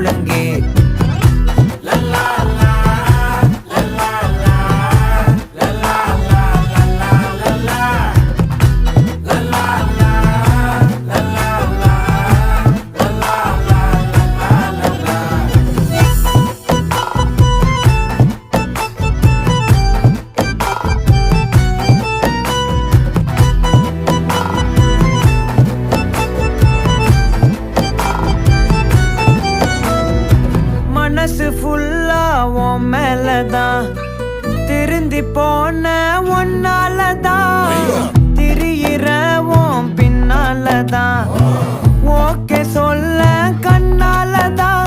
முழங்கே மனசு ஃபுல்லா உன் மேலதான் திருந்தி போன ஒன்னாலதான் திரியிற உன் பின்னாலதான் ஓகே சொல்ல கண்ணாலதான்